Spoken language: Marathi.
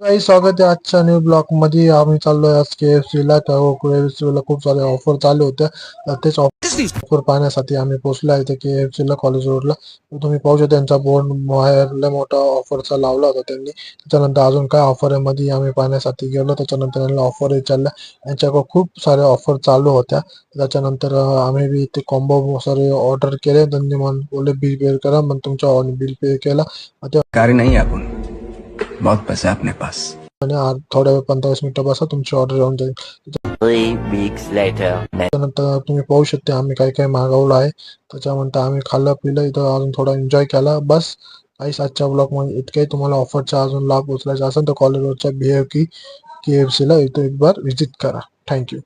काही स्वागत आहे आजच्या न्यू ब्लॉग मध्ये. आम्ही चाललोय आज KFC ला. तर KFC ला खूप सारे ऑफर चालू होत्या. तेच ऑफर पाहण्यासाठी आम्ही पोहोचलो आहे KFC ला कॉलेज रोडला. तुम्ही पाहू शकता त्यांचा बोर्ड बाहेर लय मोठा ऑफरचा लावला होता त्यांनी. त्याच्यानंतर अजून काय ऑफर आहे मध्ये आम्ही पाहण्यासाठी गेलो. त्याच्यानंतर त्यांना ऑफर विचारल्या. यांच्याकडे खूप साऱ्या ऑफर चालू होत्या. त्याच्यानंतर आम्ही बी ते कॉम्बो सारे ऑर्डर केले. त्यांनी बोलले बिल पे करा. मग तुमच्या बिल पे केला. कार्य नहीं है अपन, बहुत पैसा है अपने पास। आणि थोड्या वेळ 15-20 मिनिटं बसा, तुमची ऑर्डर येऊन जाईल. 3 weeks later. त्यानंतर तुम्ही पाहू शकता आम्ही काय काय मागवलं आहे. त्याच्यानंतर आम्ही खाल्लं पिलं, इथं अजून थोडा एन्जॉय केला बस. काहीच आजच्या ब्लॉग मध्ये इतके. तुम्हाला ऑफरचा अजून लाभ उचलायचा असेल तर कॉलेजवरच्या BFK KFC ला इथं एक बार व्हिजिट करा. थँक्यू.